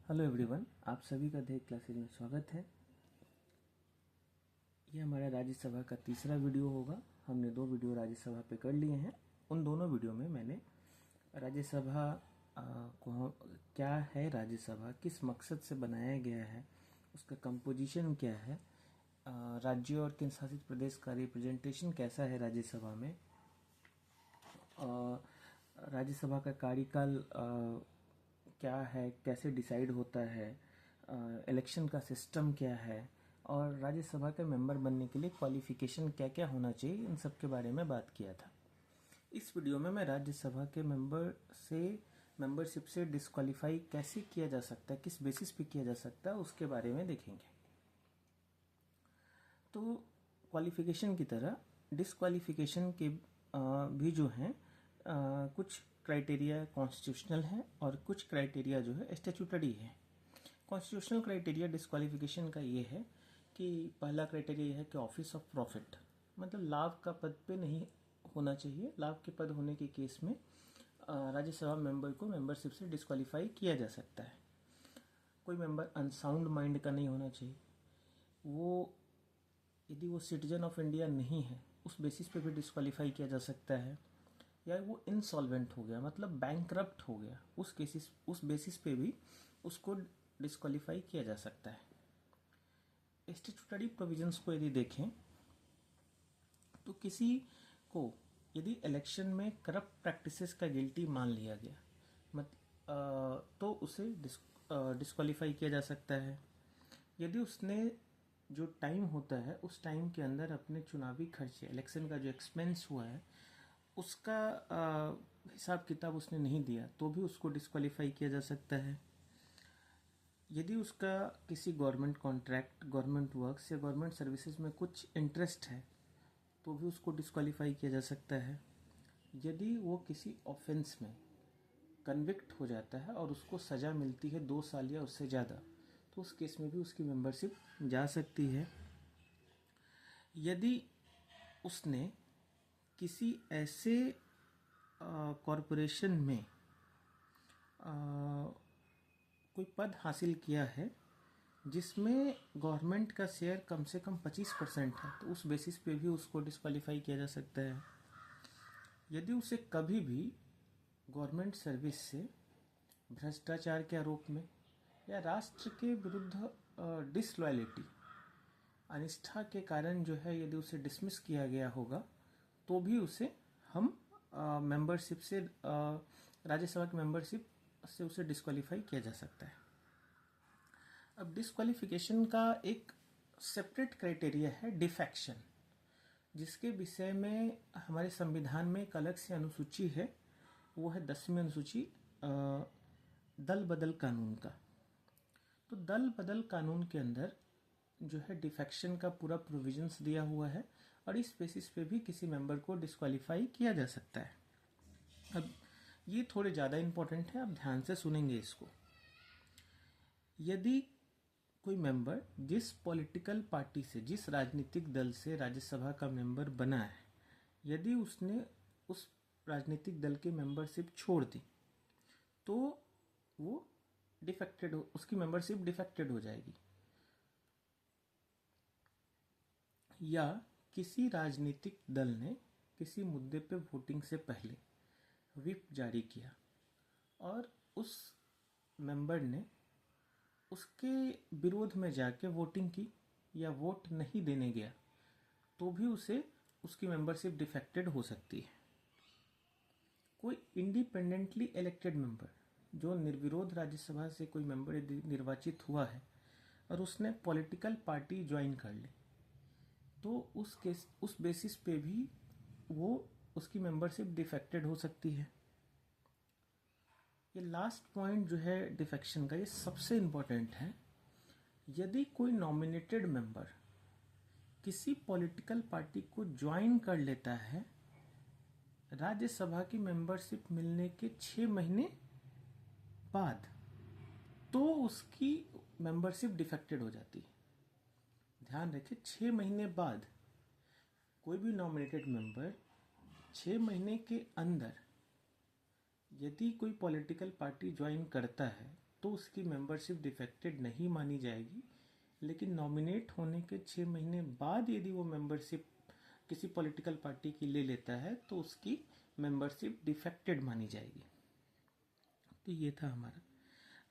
Hello everyone, आप सभी का देव क्लासेज में स्वागत है। ये हमारा राज्यसभा का तीसरा वीडियो होगा। हमने 2 वीडियो राज्यसभा पे कर लिए हैं। उन दोनों वीडियो में मैंने राज्यसभा को क्या है, राज्यसभा किस मकसद से बनाया गया है, उसका कंपोजिशन क्या है, राज्यों और केंद्र शासित प्रदेश का रिप्रेजेंटेशन कैसा है राज्यसभा में, राज्यसभा का कार्यकाल क्या है, कैसे डिसाइड होता है, इलेक्शन का सिस्टम क्या है और राज्यसभा के मेंबर बनने के लिए क्वालिफिकेशन क्या क्या होना चाहिए, इन सब के बारे में बात किया था। इस वीडियो में मैं राज्यसभा के मेंबरशिप से डिस्क्वालीफाई कैसे किया जा सकता है, किस बेसिस पे किया जा सकता है, उसके बारे में देखेंगे। तो क्वालिफिकेशन की तरह डिस्क्वालिफिकेशन के भी जो हैं कुछ क्राइटेरिया कॉन्स्टिट्यूशनल है और कुछ क्राइटेरिया जो है स्टैट्यूटरी है। कॉन्स्टिट्यूशनल क्राइटेरिया डिस्क्वालिफिकेशन का ये है कि पहला क्राइटेरिया ये है कि ऑफिस ऑफ प्रॉफिट, मतलब लाभ का पद पे नहीं होना चाहिए। लाभ के पद होने के केस में राज्यसभा मेंबर को मेंबरशिप से डिस्क्वालीफाई किया जा सकता है। कोई मेंबर अनसाउंड माइंड का नहीं होना चाहिए। यदि वो सिटीजन ऑफ इंडिया नहीं है, उस बेसिस पे भी डिस्क्वालीफाई किया जा सकता है। या वो इंसॉल्वेंट हो गया, मतलब बैंकरप्ट हो गया, उस बेसिस पे भी उसको डिस्क्वालीफाई किया जा सकता है। स्टैट्यूटरी प्रोविजंस को यदि देखें तो किसी को यदि इलेक्शन में करप्ट प्रैक्टिसेस का गिल्टी मान लिया गया तो उसे डिस्क्वालीफाई किया जा सकता है। यदि उसने जो टाइम होता है उस टाइम के अंदर अपने चुनावी खर्चे, इलेक्शन का जो एक्सपेंस हुआ है उसका हिसाब किताब उसने नहीं दिया तो भी उसको डिस्क्वालीफाई किया जा सकता है। यदि उसका किसी गवर्नमेंट कॉन्ट्रैक्ट, गवर्नमेंट वर्क्स या गवर्नमेंट सर्विसेज में कुछ इंटरेस्ट है तो भी उसको डिस्क्वालीफाई किया जा सकता है। यदि वो किसी ऑफेंस में कन्विक्ट हो जाता है और उसको सज़ा मिलती है 2 साल या उससे ज़्यादा, तो उस केस में भी उसकी मेंबरशिप जा सकती है। यदि उसने किसी ऐसे कॉरपोरेशन में कोई पद हासिल किया है जिसमें गवर्नमेंट का शेयर कम से कम 25% है, तो उस बेसिस पे भी उसको डिस्क्वालीफाई किया जा सकता है। यदि उसे कभी भी गवर्नमेंट सर्विस से भ्रष्टाचार के आरोप में या राष्ट्र के विरुद्ध डिसलॉयलिटी, अनिष्ठा के कारण जो है यदि उसे डिसमिस किया गया होगा तो भी उसे हम मेंबरशिप से राज्यसभा की मेंबरशिप से उसे डिस्क्वालीफाई किया जा सकता है। अब डिस्क्वालिफिकेशन का एक सेपरेट क्राइटेरिया है डिफेक्शन, जिसके विषय में हमारे संविधान में एक अलग से अनुसूची है। वो है 10वीं अनुसूची दल बदल कानून का। तो दल बदल कानून के अंदर जो है डिफेक्शन का पूरा प्रोविजंस दिया हुआ है और इस बेसिस पे भी किसी मेंबर को डिस्क्वालीफाई किया जा सकता है। अब ये थोड़े ज़्यादा इम्पोर्टेंट है, आप ध्यान से सुनेंगे इसको। यदि कोई मेंबर जिस पॉलिटिकल पार्टी से, जिस राजनीतिक दल से राज्यसभा का मेंबर बना है, यदि उसने उस राजनीतिक दल की मेंबरशिप छोड़ दी तो वो उसकी मेंबरशिप डिफेक्टेड हो जाएगी। या किसी राजनीतिक दल ने किसी मुद्दे पे वोटिंग से पहले व्हिप जारी किया और उस मेंबर ने उसके विरोध में जाके वोटिंग की या वोट नहीं देने गया तो भी उसकी मेंबरशिप डिफेक्टेड हो सकती है। कोई इंडिपेंडेंटली इलेक्टेड मेंबर, जो निर्विरोध राज्यसभा से कोई मेंबर निर्वाचित हुआ है और उसने पॉलिटिकल पार्टी ज्वाइन कर ली, तो उस बेसिस पे भी उसकी मेंबरशिप डिफेक्टेड हो सकती है। ये लास्ट पॉइंट जो है डिफेक्शन का, ये सबसे इम्पोर्टेंट है। यदि कोई नॉमिनेटेड मेंबर किसी पॉलिटिकल पार्टी को ज्वाइन कर लेता है राज्यसभा की मेंबरशिप मिलने के 6 महीने बाद, तो उसकी मेंबरशिप डिफेक्टेड हो जाती है। ध्यान रखिए, 6 महीने बाद कोई भी नॉमिनेटेड मेंबर 6 महीने के अंदर यदि कोई पॉलिटिकल पार्टी ज्वाइन करता है तो उसकी मेंबरशिप डिफेक्टेड नहीं मानी जाएगी। लेकिन नॉमिनेट होने के 6 महीने बाद यदि वो मेंबरशिप किसी पॉलिटिकल पार्टी की ले लेता है तो उसकी मेंबरशिप डिफेक्टेड मानी जाएगी। तो ये था हमारा।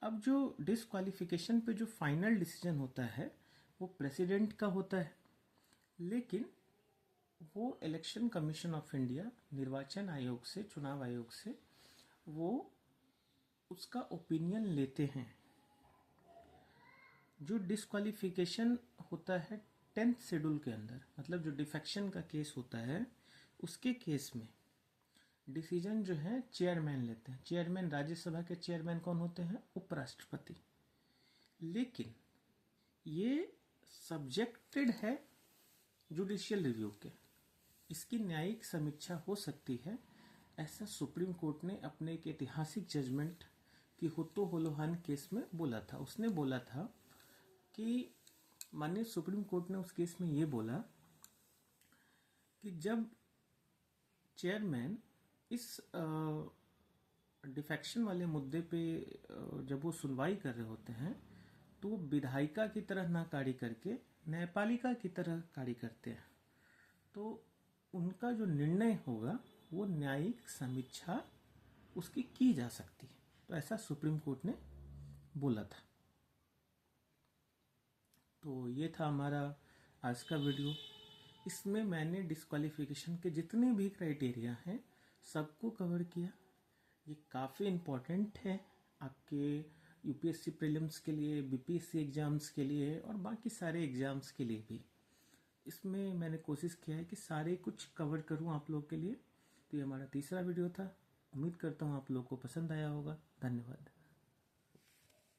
अब जो डिसक्वालिफिकेशन पे जो फाइनल डिसीजन होता है वो प्रेसिडेंट का होता है, लेकिन वो इलेक्शन कमीशन ऑफ इंडिया, निर्वाचन आयोग से, चुनाव आयोग से वो उसका ओपिनियन लेते हैं। जो डिसक्वालिफिकेशन होता है 10th शेड्यूल के अंदर, मतलब जो डिफेक्शन का केस होता है उसके केस में डिसीजन जो है चेयरमैन लेते हैं। चेयरमैन, राज्यसभा के चेयरमैन कौन होते हैं? उपराष्ट्रपति। लेकिन ये सब्जेक्टेड है जुडिशियल रिव्यू के, इसकी न्यायिक समीक्षा हो सकती है, ऐसा सुप्रीम कोर्ट ने अपने एक ऐतिहासिक जजमेंट की हुत्तो होलोहान केस में बोला था। उसने बोला था कि माननीय सुप्रीम कोर्ट ने उस केस में ये बोला कि जब चेयरमैन इस डिफेक्शन वाले मुद्दे पे जब वो सुनवाई कर रहे होते हैं तो वो विधायिका की तरह ना कार्य करके न्यायपालिका की तरह कार्य करते हैं, तो उनका जो निर्णय होगा वो न्यायिक समीक्षा उसकी की जा सकती है। तो ऐसा सुप्रीम कोर्ट ने बोला था। तो ये था हमारा आज का वीडियो। इसमें मैंने डिस्क्वालिफिकेशन के जितने भी क्राइटेरिया हैं सबको कवर किया। ये काफ़ी इम्पोर्टेंट है आपके यूपीएससी प्रीलिम्स के लिए, बीपीएससी एग्ज़ाम्स के लिए और बाकी सारे एग्ज़ाम्स के लिए भी। इसमें मैंने कोशिश किया है कि सारे कुछ कवर करूं आप लोग के लिए। तो ये हमारा तीसरा वीडियो था। उम्मीद करता हूं आप लोग को पसंद आया होगा। धन्यवाद।